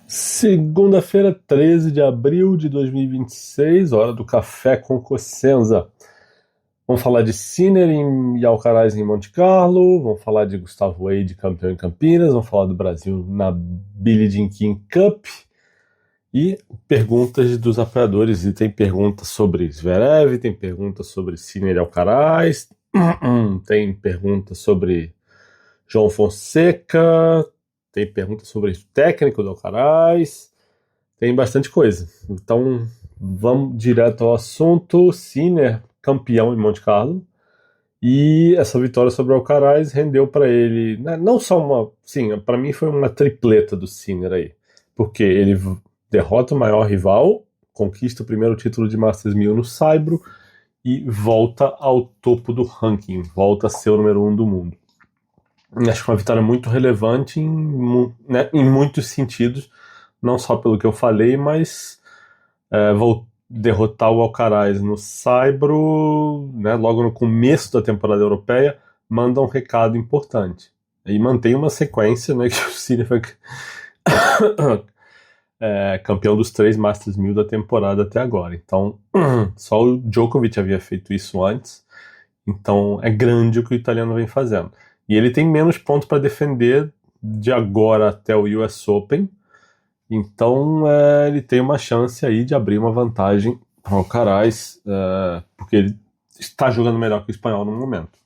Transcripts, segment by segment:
Segunda-feira, 13 de abril de 2026, hora do café com Cossenza. Vamos falar de Sinner e Alcaraz em Monte Carlo, vamos falar de Gustavo Wade, campeão em Campinas, vamos falar do Brasil na Billie Jean King Cup e perguntas dos apoiadores. E tem perguntas sobre Zverev, tem perguntas sobre Sinner e Alcaraz, tem perguntas sobre João Fonseca, tem perguntas sobre o técnico do Alcaraz, tem bastante coisa. Então, vamos direto ao assunto. Sinner, campeão em Monte Carlo, e essa vitória sobre o Alcaraz rendeu para ele, não só uma, sim, para mim foi uma tripleta do Sinner aí, porque ele derrota o maior rival, conquista o primeiro título de Masters 1000 no Saibro e volta ao topo do ranking, volta a ser o número 1 do mundo. Acho que uma vitória muito relevante em muitos sentidos, não só pelo que eu falei, mas vou derrotar o Alcaraz no Saibro, logo no começo da temporada europeia, manda um recado importante. E mantém uma sequência, que o Sinner foi campeão dos 3 Masters 1000 da temporada até agora. Então, só o Djokovic havia feito isso antes. Então, é grande o que o italiano vem fazendo. E ele tem menos pontos para defender de agora até o US Open. Então, ele tem uma chance aí de abrir uma vantagem para o Alcaraz, porque ele está jogando melhor que o espanhol no momento.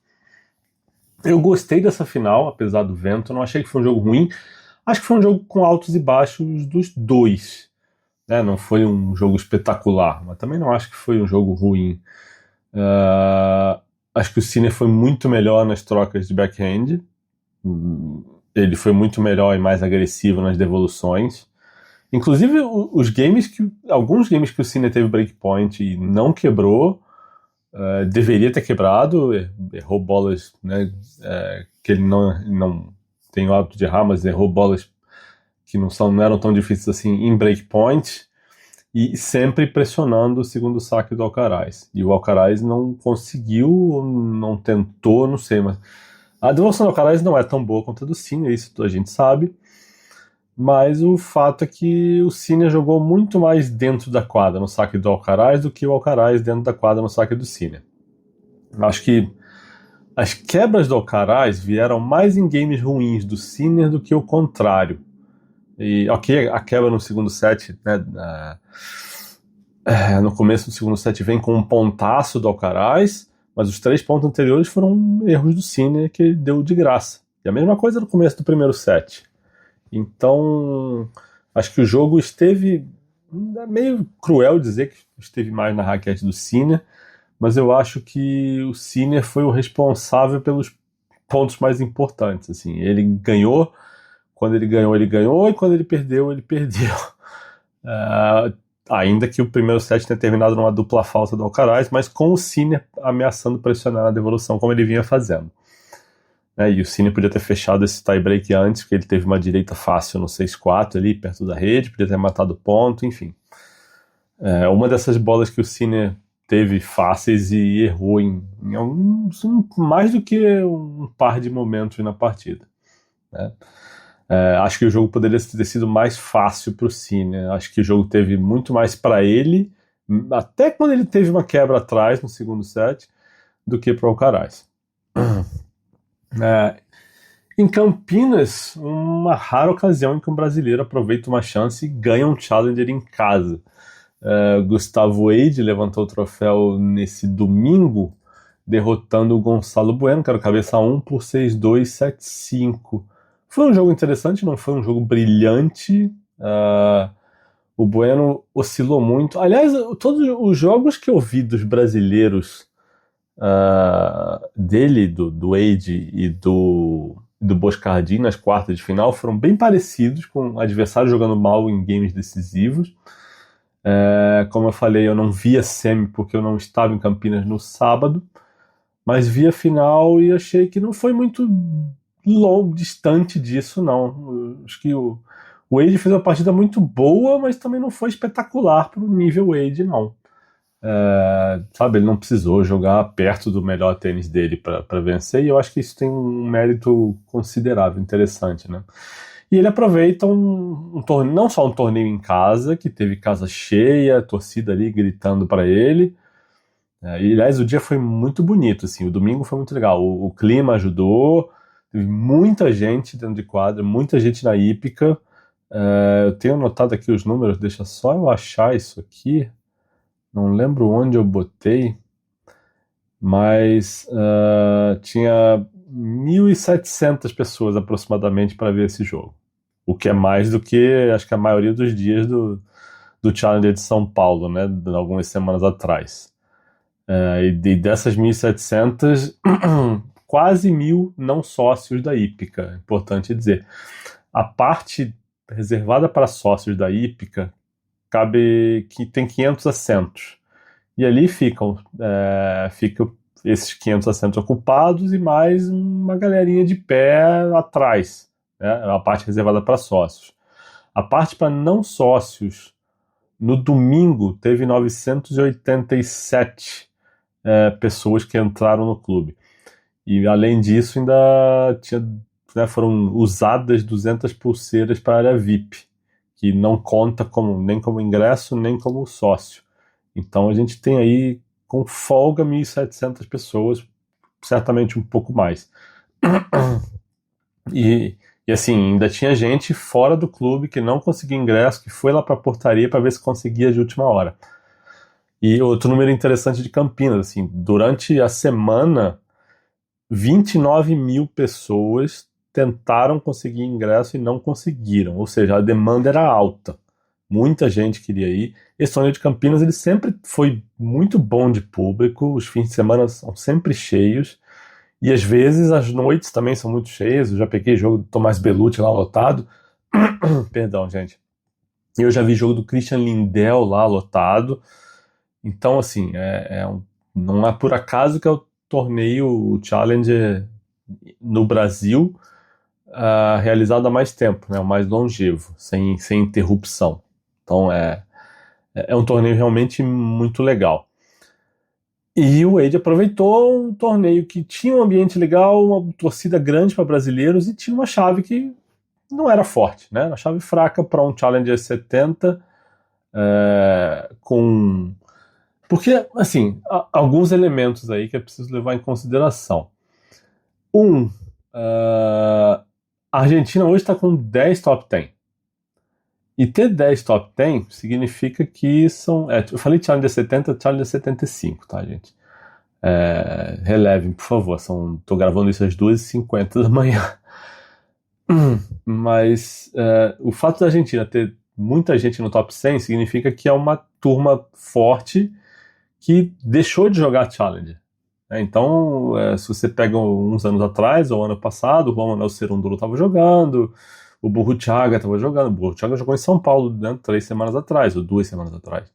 Eu gostei dessa final, apesar do vento. Não achei que foi um jogo ruim. Acho que foi um jogo com altos e baixos dos dois. Não foi um jogo espetacular, mas também não acho que foi um jogo ruim. Acho que o Sinner foi muito melhor nas trocas de backhand. Ele foi muito melhor e mais agressivo nas devoluções. Inclusive, alguns games que o Sinner teve breakpoint e não quebrou, deveria ter quebrado, errou bolas, que ele não tem o hábito de errar, mas errou bolas que não eram tão difíceis assim em breakpoint, e sempre pressionando o segundo saque do Alcaraz. E o Alcaraz não conseguiu, não tentou, não sei, mas a devolução do Alcaraz não é tão boa quanto a do Sinner, isso a gente sabe. Mas o fato é que o Sinner jogou muito mais dentro da quadra no saque do Alcaraz do que o Alcaraz dentro da quadra no saque do Sinner. Acho que as quebras do Alcaraz vieram mais em games ruins do Sinner do que o contrário. E ok, a quebra no segundo set, no começo do segundo set vem com um pontaço do Alcaraz, mas os 3 pontos anteriores foram erros do Sinner que ele deu de graça. E a mesma coisa no começo do primeiro set. Então, acho que o jogo esteve... É meio cruel dizer que esteve mais na raquete do Sinner, mas eu acho que o Sinner foi o responsável pelos pontos mais importantes. Assim. Ele ganhou, quando ele ganhou, e quando ele perdeu, ele perdeu. Ainda que o primeiro set tenha terminado numa dupla falta do Alcaraz, mas com o Sinner ameaçando pressionar na devolução, como ele vinha fazendo. E o Sinner podia ter fechado esse tie-break antes, porque ele teve uma direita fácil no 6-4 ali, perto da rede, podia ter matado o ponto, enfim. Uma dessas bolas que o Sinner teve fáceis e errou em alguns, mais do que um par de momentos na partida. Acho que o jogo poderia ter sido mais fácil para o Sinner. Acho que o jogo teve muito mais para ele, até quando ele teve uma quebra atrás no segundo set, do que para o Alcaraz. Em Campinas, uma rara ocasião em que um brasileiro aproveita uma chance e ganha um Challenger em casa. Gustavo Wade levantou o troféu nesse domingo, derrotando o Gonçalo Bueno, que era o cabeça 1 por 6-2, 7-5. Foi um jogo interessante, não foi um jogo brilhante. O Bueno oscilou muito. Aliás, todos os jogos que eu vi dos brasileiros, dele, do Wade e do Boscardin nas quartas de final, foram bem parecidos, com adversários jogando mal em games decisivos. Como eu falei, eu não vi a semi porque eu não estava em Campinas no sábado, mas vi a final e achei que não foi muito distante disso, não. Acho que o Wade fez uma partida muito boa, mas também não foi espetacular para o nível Wade, não. Ele não precisou jogar perto do melhor tênis dele para vencer, e eu acho que isso tem um mérito considerável, interessante, né? E ele aproveita um torneio, não só um torneio em casa, que teve casa cheia, torcida ali gritando para ele. E, aliás, o dia foi muito bonito, assim, o domingo foi muito legal. O clima ajudou, teve muita gente dentro de quadra, muita gente na hípica. Eu tenho anotado aqui os números, deixa só eu achar isso aqui. Não lembro onde eu botei, mas tinha 1.700 pessoas aproximadamente para ver esse jogo. O que é mais do que, acho que a maioria dos dias do Challenger de São Paulo, né, de algumas semanas atrás. E dessas 1.700, quase 1.000 não sócios da hípica, é importante dizer. A parte reservada para sócios da hípica que tem 500 assentos. E ali ficam esses 500 assentos ocupados e mais uma galerinha de pé atrás, né? A parte reservada para sócios. A parte para não sócios, no domingo, teve 987 pessoas que entraram no clube. E além disso, ainda foram usadas 200 pulseiras para a área VIP, que não conta nem como ingresso, nem como sócio. Então a gente tem aí, com folga, 1.700 pessoas, certamente um pouco mais. E assim, ainda tinha gente fora do clube que não conseguia ingresso, que foi lá para a portaria para ver se conseguia de última hora. E outro número interessante de Campinas, assim, durante a semana, 29.000 pessoas tentaram conseguir ingresso e não conseguiram, ou seja, a demanda era alta. Muita gente queria ir. Esse torneio de Campinas ele sempre foi muito bom de público, os fins de semana são sempre cheios, e às vezes as noites também são muito cheias. Eu já peguei jogo do Tomás Bellucci lá lotado. Perdão, gente. E eu já vi jogo do Christian Lindell lá lotado. Então, assim, não é por acaso que é o torneio, o Challenger no Brasil, realizado há mais tempo, né, o mais longevo, sem interrupção. Então é um torneio realmente muito legal. E o Wade aproveitou um torneio que tinha um ambiente legal, uma torcida grande para brasileiros e tinha uma chave que não era forte, né? Uma chave fraca para um Challenger 70 Porque, assim, alguns elementos aí que é preciso levar em consideração. A Argentina hoje está com 10 top 10. E ter 10 top 10 significa que são... eu falei Challenger 70, Challenger 75, tá, gente? Relevem, por favor. Tô gravando isso às 2h50 da manhã. Mas o fato da Argentina ter muita gente no top 100 significa que é uma turma forte que deixou de jogar Challenger. Então, se você pega uns anos atrás, ou ano passado, o Juan Manuel Cerúndolo estava jogando, o Burruchaga estava jogando. O Burruchaga jogou em São Paulo, né, 3 semanas atrás, ou 2 semanas atrás.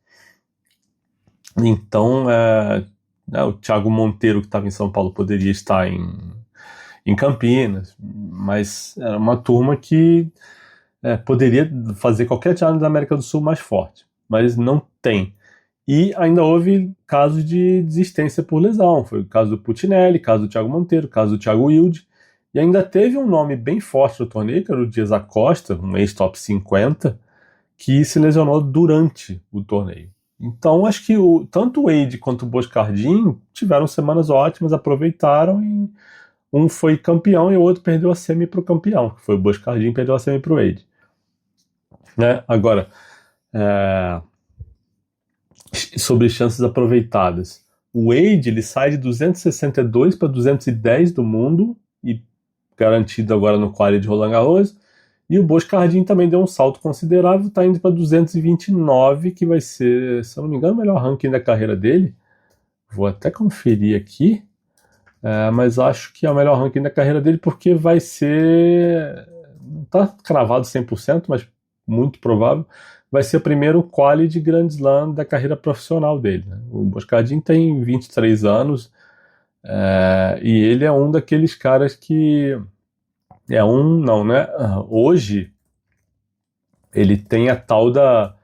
Então, o Thiago Monteiro, que estava em São Paulo, poderia estar em Campinas, mas era uma turma que poderia fazer qualquer challenge da América do Sul mais forte, mas não tem. E ainda houve casos de desistência por lesão. Foi o caso do Putinelli, caso do Thiago Monteiro, caso do Thiago Wilde. E ainda teve um nome bem forte no torneio, que era o Dias Acosta, um ex-top 50, que se lesionou durante o torneio. Então acho que tanto o Wade quanto o Boscardin tiveram semanas ótimas, aproveitaram, e um foi campeão e o outro perdeu a semi para o campeão, que foi o Boscardin, perdeu a semi para o Wade. Né? Agora, sobre chances aproveitadas. O Wade ele sai de 262 para 210 do mundo, e garantido agora no quali de Roland Garros. E o Boscardin também deu um salto considerável, está indo para 229, que vai ser, se eu não me engano, o melhor ranking da carreira dele. Vou até conferir aqui, mas acho que é o melhor ranking da carreira dele, porque vai ser, não está cravado 100%, mas muito provável, vai ser o primeiro quali de Grand Slam da carreira profissional dele, né? O Boscardin tem 23 anos, e ele é um daqueles caras que hoje ele tem a tal da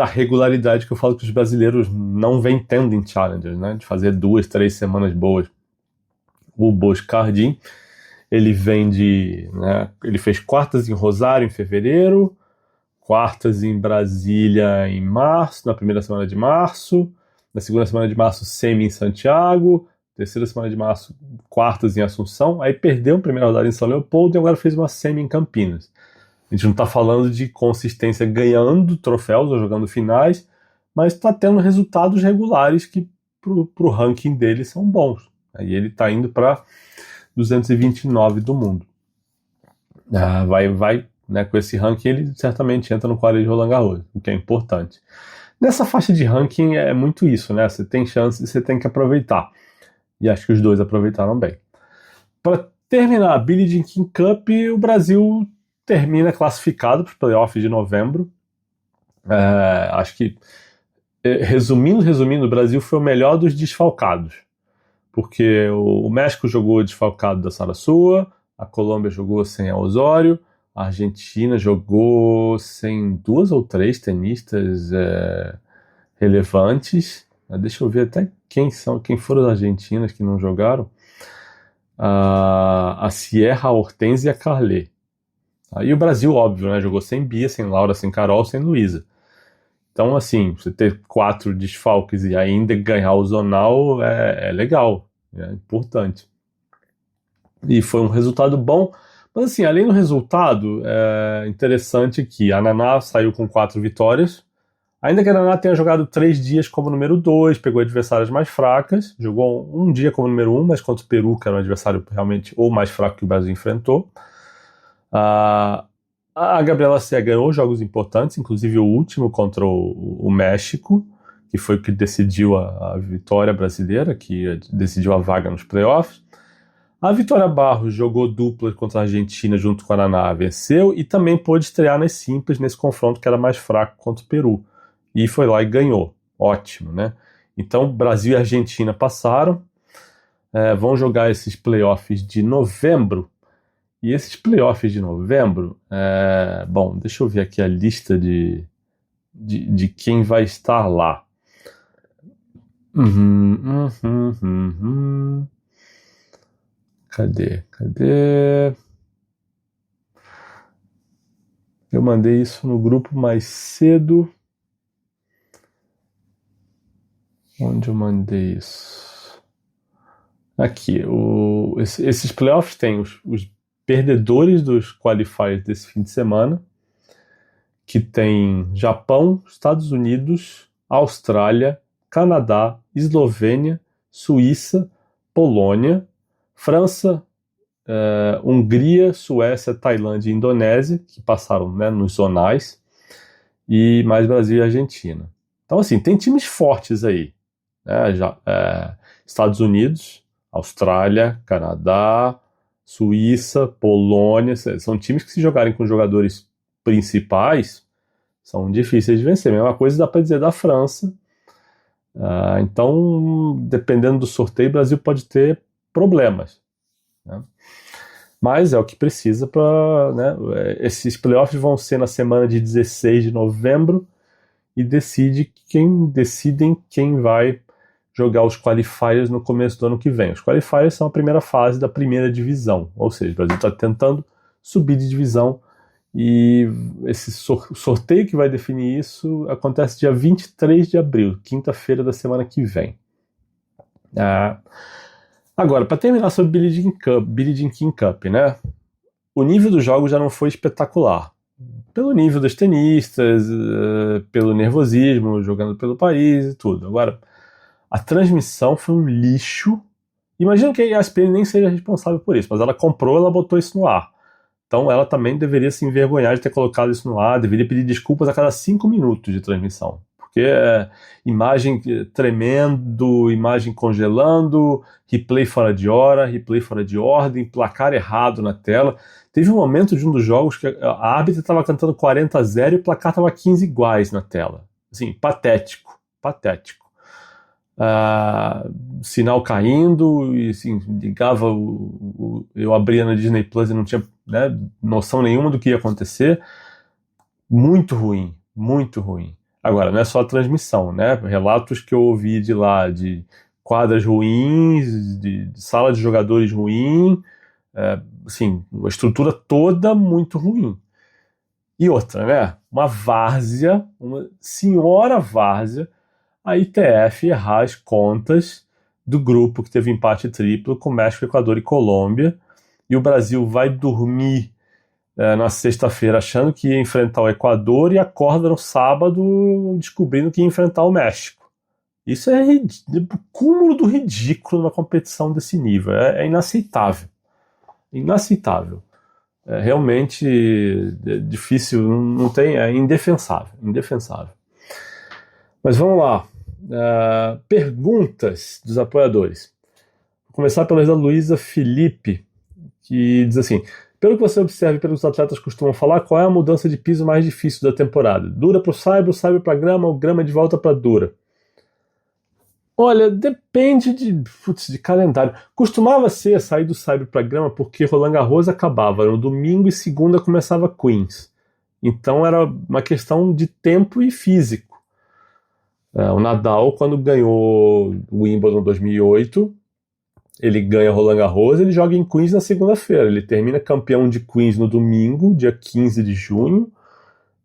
regularidade que eu falo que os brasileiros não vêm tendo em Challengers, né? De fazer 2, 3 semanas boas. O Boscardin, Ele vem de, né, ele fez quartas em Rosário em fevereiro, quartas em Brasília em março, na primeira semana de março, na segunda semana de março, semi em Santiago, terceira semana de março, quartas em Assunção, aí perdeu a primeira rodada em São Leopoldo e agora fez uma semi em Campinas. A gente não está falando de consistência ganhando troféus ou jogando finais, mas está tendo resultados regulares que pro ranking dele são bons. Aí ele está indo para 229 do mundo. Vai, né, com esse ranking ele certamente entra no quadro de Roland Garros, o que é importante. Nessa faixa de ranking é muito isso, né? Você tem chance e você tem que aproveitar. E acho que os dois aproveitaram bem. Para terminar a Billie Jean King Cup, o Brasil termina classificado para os playoffs de novembro. Acho que, resumindo, o Brasil foi o melhor dos desfalcados. Porque o México jogou desfalcado da Sarasua, a Colômbia jogou sem a Osório, a Argentina jogou sem 2 ou 3 tenistas relevantes. Deixa eu ver até quem foram as argentinas que não jogaram. A Sierra, a Hortência e a Carlet. E o Brasil, óbvio, né? Jogou sem Bia, sem Laura, sem Carol, sem Luísa. Então, assim, você ter 4 desfalques e ainda ganhar o zonal é legal, é importante. E foi um resultado bom. Mas, assim, além do resultado, é interessante que a Naná saiu com 4 vitórias. Ainda que a Naná tenha jogado 3 dias como número 2, pegou adversárias mais fracas, jogou um dia como número 1, mas contra o Peru, que era um adversário realmente ou mais fraco que o Brasil enfrentou. A Gabriela Cea ganhou jogos importantes, inclusive o último contra o México, que foi o que decidiu a vitória brasileira, que decidiu a vaga nos playoffs. A Vitória Barros jogou dupla contra a Argentina junto com a Naná, venceu, e também pôde estrear nas simples nesse confronto que era mais fraco contra o Peru. E foi lá e ganhou. Ótimo, né? Então, Brasil e Argentina passaram, vão jogar esses playoffs de novembro. E esses playoffs de novembro, bom, deixa eu ver aqui a lista de quem vai estar lá. Cadê? Eu mandei isso no grupo mais cedo. Onde eu mandei isso? Aqui, esses playoffs têm os perdedores dos qualifiers desse fim de semana, que tem Japão, Estados Unidos, Austrália, Canadá, Eslovênia, Suíça, Polônia, França, Hungria, Suécia, Tailândia e Indonésia, que passaram, né, nos zonais, e mais Brasil e Argentina. Então, assim, tem times fortes aí, né? Estados Unidos, Austrália, Canadá, Suíça, Polônia, são times que, se jogarem com jogadores principais, são difíceis de vencer. A mesma coisa dá para dizer da França. Então, dependendo do sorteio, o Brasil pode ter problemas, né? Mas é o que precisa para, né? Esses playoffs vão ser na semana de 16 de novembro e decidem quem vai jogar os qualifiers no começo do ano que vem. Os qualifiers são a primeira fase da primeira divisão, ou seja, o Brasil está tentando subir de divisão, e esse sorteio que vai definir isso acontece dia 23 de abril, quinta-feira da semana que vem. Agora, para terminar sobre Billie Jean King Cup, né? O nível do jogo já não foi espetacular. Pelo nível das tenistas, pelo nervosismo, jogando pelo país e tudo. Agora, a transmissão foi um lixo. Imagino que a ESPN nem seja responsável por isso, mas ela comprou, ela botou isso no ar. Então ela também deveria se envergonhar de ter colocado isso no ar, deveria pedir desculpas a cada 5 minutos de transmissão. Porque imagem tremendo, imagem congelando, replay fora de hora, replay fora de ordem, placar errado na tela. Teve um momento de um dos jogos que a árbitra estava cantando 40-0 e o placar estava 15 iguais na tela. Assim, patético. Sinal caindo, e assim, ligava eu abria na Disney Plus e não tinha, né, noção nenhuma do que ia acontecer. Muito ruim. Agora, não é só a transmissão, né? Relatos que eu ouvi de lá, de quadras ruins, de sala de jogadores ruim, Assim, uma estrutura toda muito ruim. E outra, né? Uma várzea, uma senhora várzea, a ITF errar as contas do grupo que teve empate triplo com México, Equador e Colômbia, e o Brasil vai dormir na sexta-feira achando que ia enfrentar o Equador e acorda no sábado descobrindo que ia enfrentar o México. Isso é o cúmulo do ridículo numa competição desse nível. É inaceitável. Inaceitável. É realmente difícil, não tem, é indefensável. Indefensável. Mas vamos lá. Perguntas dos apoiadores. Vou começar pela da Luísa Felipe, que diz assim: pelo que você observa e pelo que os atletas costumam falar, qual é a mudança de piso mais difícil da temporada? Dura para o Saibro para grama ou grama de volta para dura? Olha, depende de calendário. Costumava ser sair do Saibro para grama porque Roland Garros acabava no domingo e segunda começava Queens. Então era uma questão de tempo e físico. O Nadal, quando ganhou o Wimbledon em 2008, ele ganha Roland Garros, ele joga em Queens na segunda-feira. Ele termina campeão de Queens no domingo, dia 15 de junho,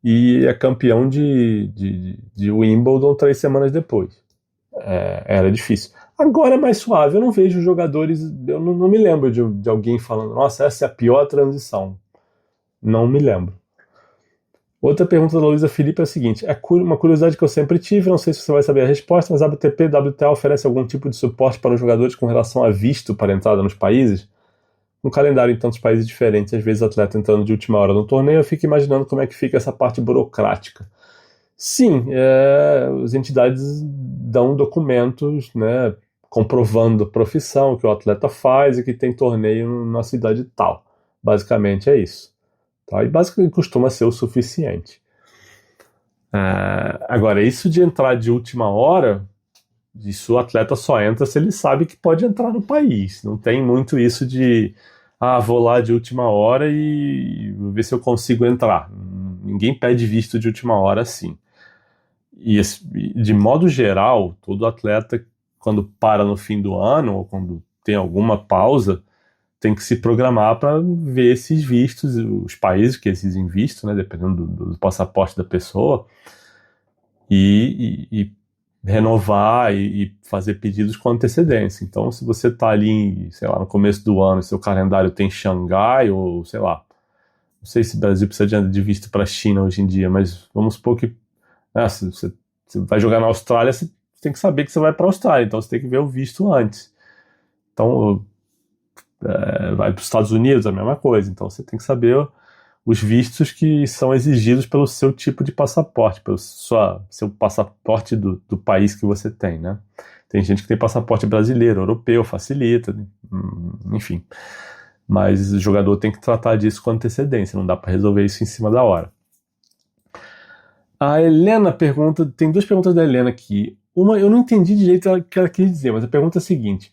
e é campeão de Wimbledon 3 semanas depois. Era difícil. Agora é mais suave. Eu não vejo jogadores. Eu não me lembro de alguém falando: nossa, essa é a pior transição. Não me lembro. Outra pergunta da Luísa Felipe é a seguinte: é uma curiosidade que eu sempre tive, não sei se você vai saber a resposta, mas a WTP e WTA oferece algum tipo de suporte para os jogadores com relação a visto para entrada nos países? Um calendário em tantos países diferentes, às vezes atleta entrando de última hora no torneio, eu fico imaginando como é que fica essa parte burocrática. Sim, as entidades dão documentos, né, comprovando a profissão que o atleta faz e que tem torneio na cidade tal. Basicamente é isso. Tá? E basicamente costuma ser o suficiente. Agora, isso de entrar de última hora, isso o atleta só entra se ele sabe que pode entrar no país. Não tem muito isso de vou lá de última hora e ver se eu consigo entrar. Ninguém pede visto de última hora assim. E de modo geral, todo atleta, quando para no fim do ano, ou quando tem alguma pausa, tem que se programar para ver esses vistos, os países que exigem visto, né, dependendo do passaporte da pessoa, e renovar e fazer pedidos com antecedência. Então, se você está ali, sei lá, no começo do ano, seu calendário tem Xangai, ou sei lá, não sei se o Brasil precisa de visto para a China hoje em dia, mas vamos supor que se você vai jogar na Austrália, você tem que saber que você vai para a Austrália, então você tem que ver o visto antes. Então, vai para os Estados Unidos, a mesma coisa. Então, você tem que saber os vistos que são exigidos pelo seu tipo de passaporte, pelo seu passaporte do país que você tem, né? Tem gente que tem passaporte brasileiro, europeu, facilita, enfim. Mas o jogador tem que tratar disso com antecedência, não dá para resolver isso em cima da hora. A Helena pergunta, tem 2 perguntas da Helena aqui. Uma, eu não entendi direito o que ela quis dizer, mas a pergunta é a seguinte: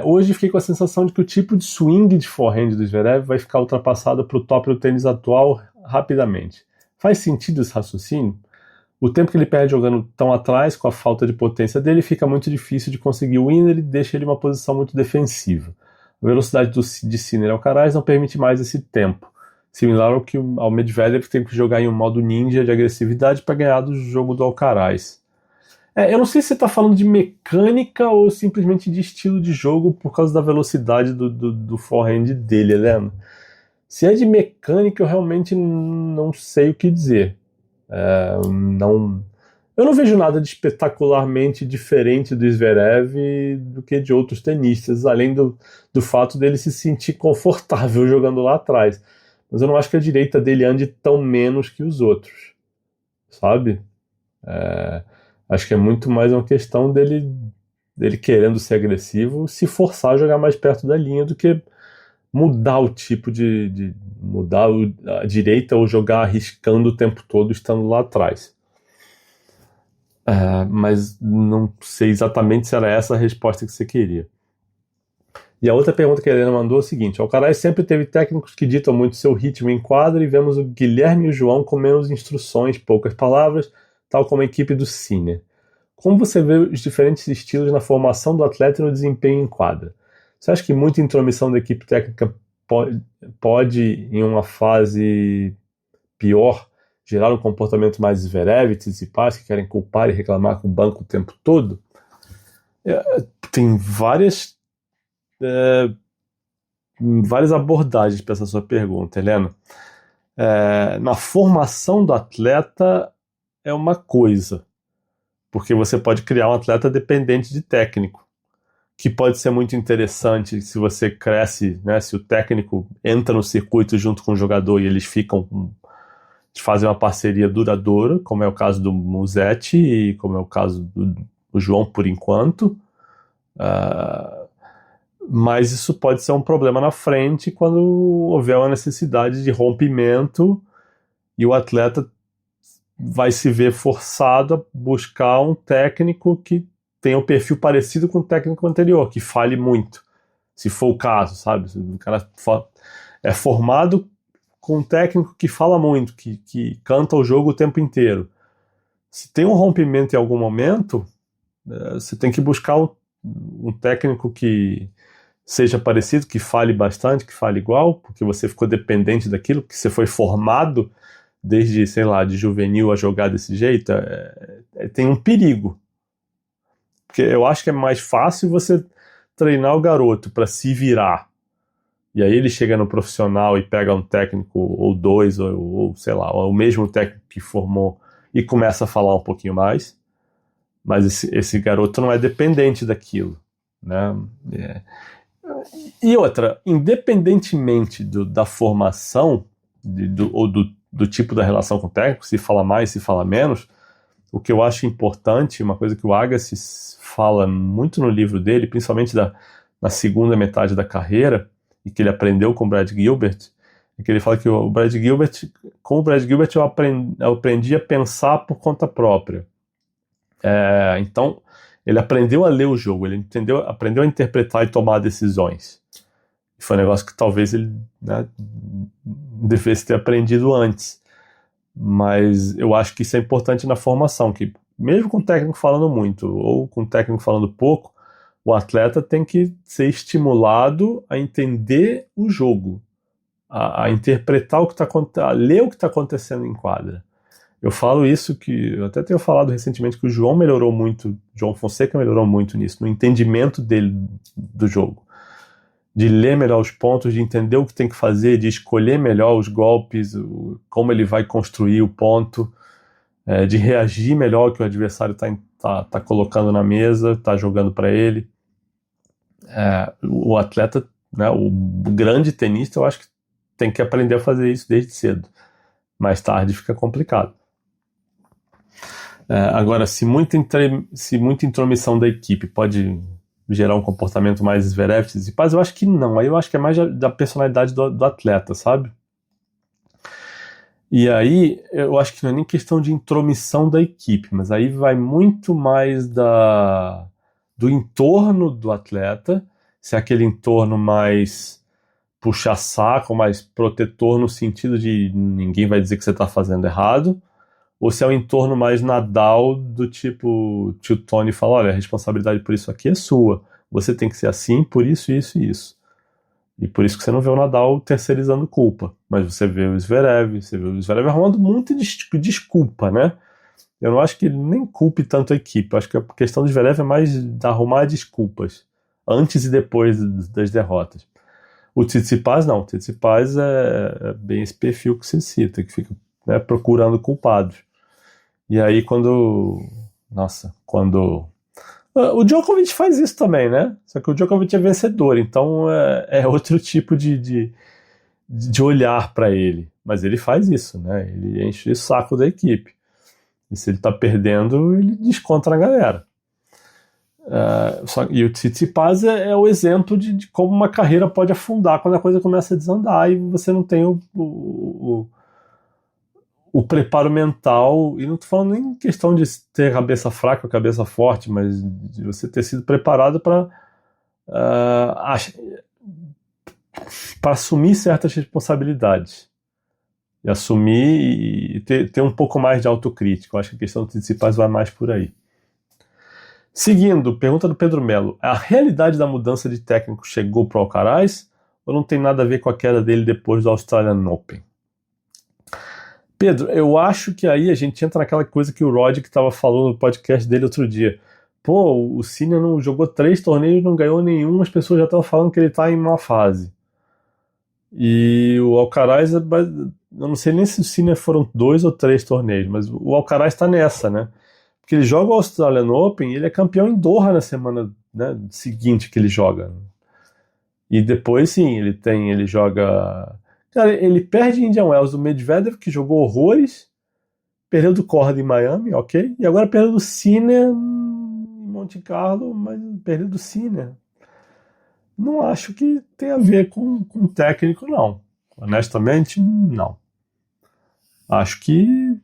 hoje fiquei com a sensação de que o tipo de swing de forehand do Zverev vai ficar ultrapassado para o top do tênis atual rapidamente. Faz sentido esse raciocínio? O tempo que ele perde jogando tão atrás, com a falta de potência dele, fica muito difícil de conseguir o winner e deixa ele em uma posição muito defensiva. A velocidade de Sinner e Alcaraz não permite mais esse tempo. Similar ao Medvedev, que tem que jogar em um modo ninja de agressividade para ganhar do jogo do Alcaraz. Eu não sei se você está falando de mecânica ou simplesmente de estilo de jogo por causa da velocidade do forehand dele, Helena. Se é de mecânica, eu realmente não sei o que dizer. Eu não vejo nada de espetacularmente diferente do Zverev do que de outros tenistas, além do fato dele se sentir confortável jogando lá atrás. Mas eu não acho que a direita dele ande tão menos que os outros, sabe? Acho que é muito mais uma questão dele querendo ser agressivo, se forçar a jogar mais perto da linha do que mudar o tipo de mudar a direita ou jogar arriscando o tempo todo estando lá atrás. Mas não sei exatamente se era essa a resposta que você queria. E a outra pergunta que a Helena mandou é o seguinte: o Alcaraz sempre teve técnicos que ditam muito seu ritmo em quadra e vemos o Guilherme e o João com menos instruções, poucas palavras, tal como a equipe do Sinner. Como você vê os diferentes estilos na formação do atleta e no desempenho em quadra? Você acha que muita intromissão da equipe técnica pode em uma fase pior, gerar um comportamento mais Zverev, Tsitsipas, que querem culpar e reclamar com o banco o tempo todo? Tem várias abordagens para essa sua pergunta, Helena. Na formação do atleta é uma coisa, porque você pode criar um atleta dependente de técnico, que pode ser muito interessante se você cresce, né, se o técnico entra no circuito junto com o jogador e eles fazem uma parceria duradoura, como é o caso do Musetti e como é o caso do João por enquanto. Mas isso pode ser um problema na frente quando houver uma necessidade de rompimento e o atleta vai se ver forçado a buscar um técnico que tenha um perfil parecido com o técnico anterior, que fale muito, se for o caso, sabe? O cara é formado com um técnico que fala muito, que canta o jogo o tempo inteiro. Se tem um rompimento em algum momento, você tem que buscar um técnico que seja parecido, que fale bastante, que fale igual, porque você ficou dependente daquilo, que você foi formado desde, sei lá, de juvenil a jogar desse jeito. Tem um perigo. Porque eu acho que é mais fácil você treinar o garoto para se virar. E aí ele chega no profissional e pega um técnico ou dois, ou sei lá, ou o mesmo técnico que formou e começa a falar um pouquinho mais. Mas esse garoto não é dependente daquilo, né? E outra, independentemente da formação ou do tipo da relação com o técnico, se fala mais, se fala menos, o que eu acho importante, uma coisa que o Agassi fala muito no livro dele, principalmente na segunda metade da carreira, e que ele aprendeu com o Brad Gilbert, é que ele fala que com o Brad Gilbert eu aprendi a pensar por conta própria. Então, ele aprendeu a ler o jogo, ele aprendeu a interpretar e tomar decisões. Foi um negócio que talvez ele, né, devesse ter aprendido antes. Mas eu acho que isso é importante na formação, que mesmo com o técnico falando muito ou com o técnico falando pouco, o atleta tem que ser estimulado a entender o jogo, a interpretar o que está acontecendo, a ler o que está acontecendo em quadra. Eu falo isso, que eu até tenho falado recentemente, que o João Fonseca melhorou muito nisso, no entendimento dele do jogo. De ler melhor os pontos, de entender o que tem que fazer, de escolher melhor os golpes, como ele vai construir o ponto, de reagir melhor ao que o adversário tá colocando na mesa, está jogando para ele. O atleta, né, o grande tenista, eu acho que tem que aprender a fazer isso desde cedo. Mais tarde fica complicado. Agora, se muita intromissão da equipe pode gerar um comportamento mais Zverev e Tsitsipas, eu acho que não. Aí eu acho que é mais da personalidade do atleta, sabe? E aí eu acho que não é nem questão de intromissão da equipe, mas aí vai muito mais do entorno do atleta, se é aquele entorno mais puxa-saco, mais protetor no sentido de ninguém vai dizer que você está fazendo errado, ou se é um entorno mais Nadal, do tipo, tio Tony fala, olha, a responsabilidade por isso aqui é sua, você tem que ser assim por isso, isso e isso. E por isso que você não vê o Nadal terceirizando culpa, mas você vê o Zverev arrumando muito desculpa, né? Eu não acho que ele nem culpe tanto a equipe, eu acho que a questão do Zverev é mais de arrumar desculpas, antes e depois das derrotas. O Tsitsipas não, o Tsitsipas é bem esse perfil que você cita, que fica, né, procurando culpados. E aí quando o Djokovic faz isso também, né? Só que o Djokovic é vencedor, então é outro tipo de olhar para ele. Mas ele faz isso, né? Ele enche o saco da equipe. E se ele tá perdendo, ele desconta na galera. E o Tsitsipas é o exemplo de como uma carreira pode afundar quando a coisa começa a desandar e você não tem o preparo mental, e não estou falando nem questão de ter cabeça fraca ou cabeça forte, mas de você ter sido preparado para assumir certas responsabilidades. E assumir e ter um pouco mais de autocrítica. Eu acho que a questão do Tsitsipas vai mais por aí. Seguindo, pergunta do Pedro Melo. A realidade da mudança de técnico chegou para o Alcaraz ou não tem nada a ver com a queda dele depois do Australian Open? Pedro, eu acho que aí a gente entra naquela coisa que o Rod estava falando no podcast dele outro dia. Pô, o Sinner não jogou 3 torneios, não ganhou nenhum, as pessoas já estão falando que ele está em má fase. E o Alcaraz, eu não sei nem se o Sinner foram 2 ou 3 torneios, mas o Alcaraz está nessa, né? Porque ele joga o Australian Open e ele é campeão em Doha na semana, né, seguinte que ele joga. E depois, sim, ele joga... Cara, ele perde em Indian Wells do Medvedev, que jogou horrores, perdeu do Korda em Miami, ok, e agora perdeu do Sinner em Monte Carlo, mas perdeu do Sinner. Não acho que tem a ver com o técnico, não. Honestamente, não. Acho que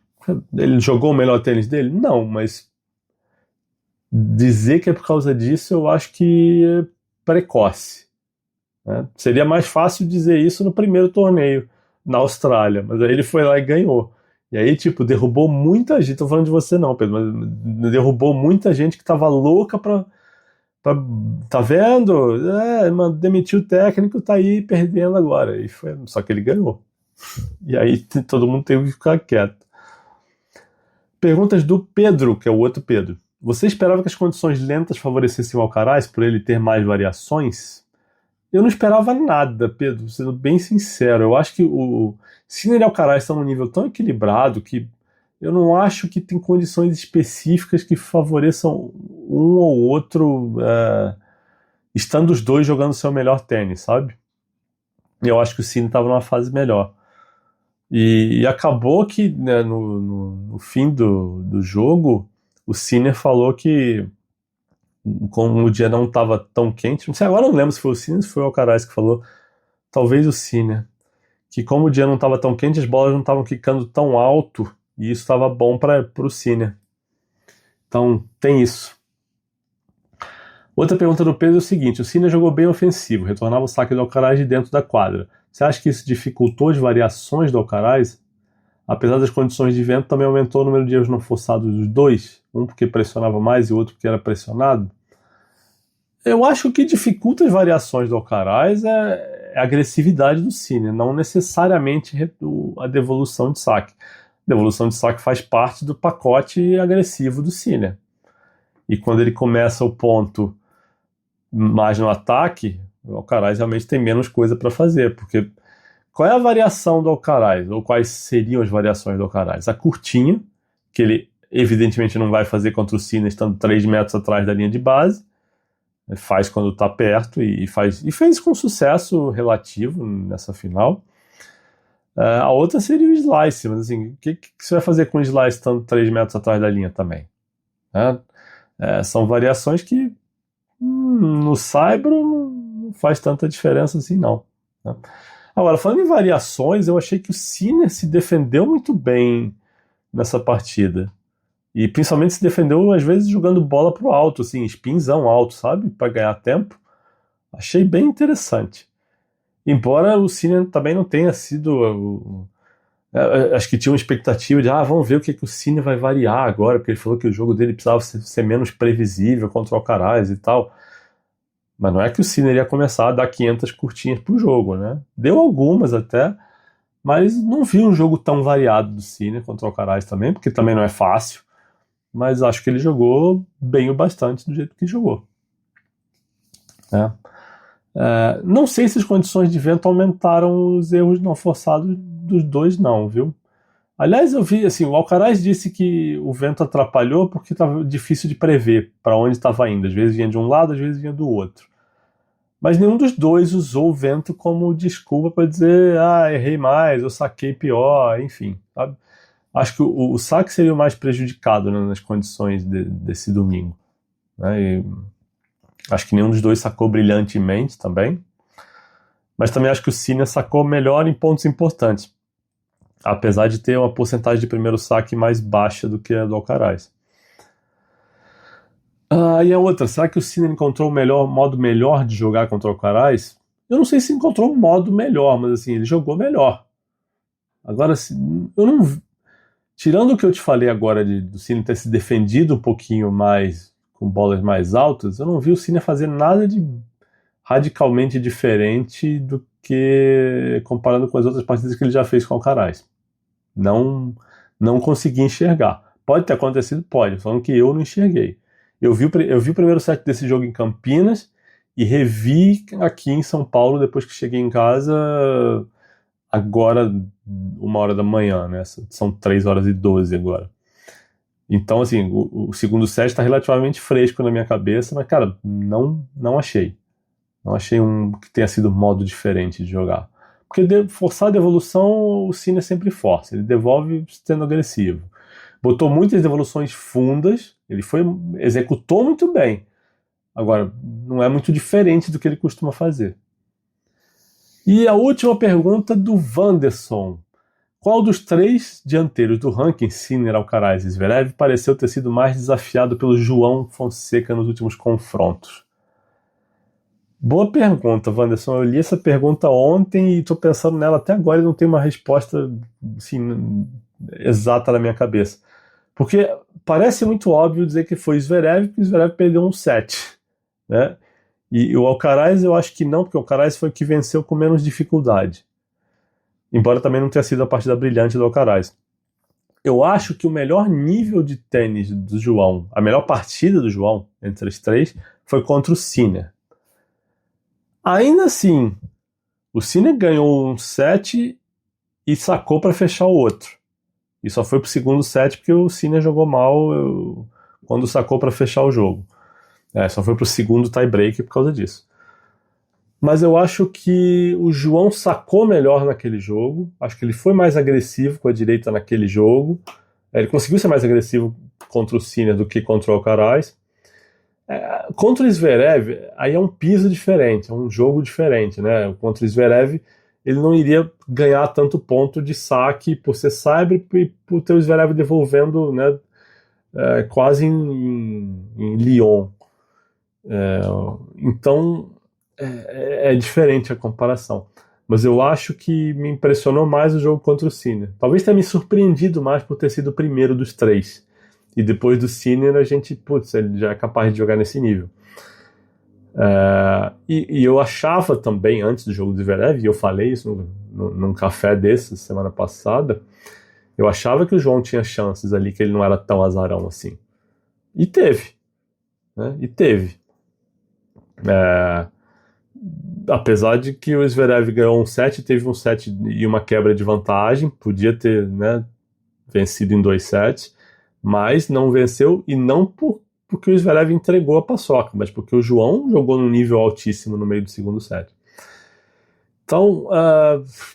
ele jogou o melhor tênis dele? Não, mas dizer que é por causa disso, eu acho que é precoce. Né? Seria mais fácil dizer isso no primeiro torneio, na Austrália, mas aí ele foi lá e ganhou. E aí, tipo, derrubou muita gente, tô falando de você não, Pedro, mas derrubou muita gente que tava louca tá vendo? Mano, demitiu o técnico, tá aí perdendo agora. E foi, só que ele ganhou. E aí todo mundo teve que ficar quieto. Perguntas do Pedro, que é o outro Pedro. Você esperava que as condições lentas favorecessem o Alcaraz por ele ter mais variações? Eu não esperava nada, Pedro, sendo bem sincero. Eu acho que o Sinner e Alcaraz estão num nível tão equilibrado que eu não acho que tem condições específicas que favoreçam um ou outro, estando os dois jogando seu melhor tênis, sabe? Eu acho que o Sinner estava numa fase melhor. E acabou que, né, no fim do jogo, o Sinner falou que, como o dia não estava tão quente, não sei, agora eu não lembro se foi o Sinner ou se foi o Alcaraz que falou, talvez o Sinner, que como o dia não estava tão quente, as bolas não estavam quicando tão alto, e isso estava bom para o Sinner. Então, tem isso. Outra pergunta do Pedro é o seguinte: o Sinner jogou bem ofensivo, retornava o saque do Alcaraz de dentro da quadra. Você acha que isso dificultou as variações do Alcaraz? Apesar das condições de vento, também aumentou o número de erros não forçados dos dois? Um porque pressionava mais e o outro porque era pressionado? Eu acho que o que dificulta as variações do Alcaraz é a agressividade do Sinner, não necessariamente a devolução de saque. A devolução de saque faz parte do pacote agressivo do Sinner. E quando ele começa o ponto mais no ataque, o Alcaraz realmente tem menos coisa para fazer, porque qual é a variação do Alcaraz, ou quais seriam as variações do Alcaraz? A curtinha, que ele evidentemente não vai fazer contra o Sinner estando 3 metros atrás da linha de base, faz quando está perto e fez com sucesso relativo nessa final. A outra seria o slice, mas assim, o que você vai fazer com o slice estando 3 metros atrás da linha também? São variações que no saibro não faz tanta diferença assim não. Né? Agora, falando em variações, eu achei que o Sinner se defendeu muito bem nessa partida. E principalmente se defendeu, às vezes, jogando bola pro alto, assim, spinzão alto, sabe? Para ganhar tempo. Achei bem interessante. Embora o Sinner também não tenha sido... acho que tinha uma expectativa de, vamos ver o que o Sinner vai variar agora, porque ele falou que o jogo dele precisava ser menos previsível contra o Alcaraz e tal. Mas não é que o Sinner ia começar a dar 500 curtinhas pro jogo, né? Deu algumas até, mas não vi um jogo tão variado do Sinner contra o Alcaraz também, porque também não é fácil. Mas acho que ele jogou bem o bastante do jeito que jogou. Não sei se as condições de vento aumentaram os erros não forçados dos dois, não, viu? Aliás, eu vi, assim, o Alcaraz disse que o vento atrapalhou porque estava difícil de prever para onde estava indo. Às vezes vinha de um lado, às vezes vinha do outro. Mas nenhum dos dois usou o vento como desculpa para dizer, errei mais, eu saquei pior, enfim, sabe? Acho que o saque seria o mais prejudicado, né, nas condições desse domingo. Né? E acho que nenhum dos dois sacou brilhantemente também. Mas também acho que o Sinner sacou melhor em pontos importantes. Apesar de ter uma porcentagem de primeiro saque mais baixa do que a do Alcaraz. E a outra, será que o Sinner encontrou o modo melhor de jogar contra o Alcaraz? Eu não sei se encontrou um modo melhor, mas assim, ele jogou melhor. Agora, eu não... Tirando o que eu te falei agora do Sinner ter se defendido um pouquinho mais com bolas mais altas, eu não vi o Sinner fazer nada de radicalmente diferente do que comparando com as outras partidas que ele já fez com o Alcaraz. Não consegui enxergar. Pode ter acontecido? Pode, falando que eu não enxerguei. Eu vi o primeiro set desse jogo em Campinas e revi aqui em São Paulo depois que cheguei em casa, agora 1h da manhã, né? São 3h12 agora. Então, assim, o segundo set está relativamente fresco na minha cabeça, mas, cara, não achei. Não achei que tenha sido um modo diferente de jogar. Porque forçar a devolução, o Sinner sempre força. Ele devolve sendo agressivo. Botou muitas devoluções fundas, ele executou muito bem. Agora, não é muito diferente do que ele costuma fazer. E a última pergunta do Wanderson. Qual dos 3 dianteiros do ranking, Sinner, Alcaraz e Zverev, pareceu ter sido mais desafiado pelo João Fonseca nos últimos confrontos? Boa pergunta, Wanderson. Eu li essa pergunta ontem e estou pensando nela até agora e não tenho uma resposta assim, exata na minha cabeça. Porque parece muito óbvio dizer que foi Zverev, porque o Zverev perdeu um set, né? E o Alcaraz eu acho que não, porque o Alcaraz foi o que venceu com menos dificuldade. Embora também não tenha sido a partida brilhante do Alcaraz. Eu acho que o melhor nível de tênis do João, a melhor partida do João, entre os 3, foi contra o Sinner. Ainda assim, o Sinner ganhou um set e sacou para fechar o outro. E só foi pro segundo set porque o Sinner jogou mal quando sacou para fechar o jogo. Só foi pro segundo tie-break por causa disso. Mas eu acho que o João sacou melhor naquele jogo. Acho que ele foi mais agressivo com a direita naquele jogo. Ele conseguiu ser mais agressivo contra o Sinner do que contra o Alcaraz. Contra o Zverev, aí é um piso diferente, é um jogo diferente, né? Contra o Zverev, ele não iria ganhar tanto ponto de saque por ser saibro e por ter o Zverev devolvendo, né, quase em Lyon. Então, é diferente a comparação. Mas eu acho que me impressionou mais o jogo contra o Sinner. Talvez tenha me surpreendido mais por ter sido o primeiro dos 3. E depois do Sinner a gente, ele já é capaz de jogar nesse nível. E eu achava também, antes do jogo do Zverev, e eu falei isso num café desse semana passada, eu achava que o João tinha chances ali, que ele não era tão azarão assim. E teve. Né? E teve. Apesar de que o Zverev ganhou um set, teve um set e uma quebra de vantagem, podia ter, né, vencido em 2 sets, mas não venceu, e não porque o Zverev entregou a paçoca, mas porque o João jogou num nível altíssimo no meio do segundo set. Então,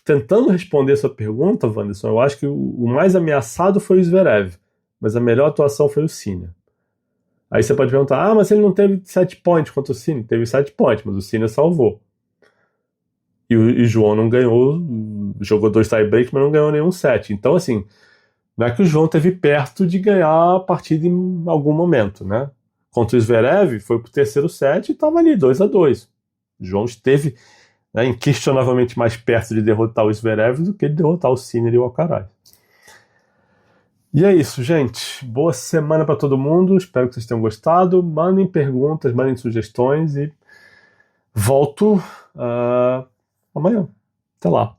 tentando responder essa pergunta, Wanderson, eu acho que o mais ameaçado foi o Zverev, mas a melhor atuação foi o Sinner. Aí você pode perguntar, mas ele não teve 7 points contra o Sinner? Teve 7 points, mas o Sinner salvou. E o João não ganhou, jogou 2 tie-breaks, mas não ganhou nenhum set. Então, assim, não é que o João esteve perto de ganhar a partida em algum momento, né? Contra o Zverev, foi pro terceiro set e estava ali, 2-2. O João esteve, né, inquestionavelmente mais perto de derrotar o Zverev do que de derrotar o Sinner e o Alcaraz. E é isso, gente. Boa semana para todo mundo. Espero que vocês tenham gostado. Mandem perguntas, mandem sugestões e volto amanhã. Até lá.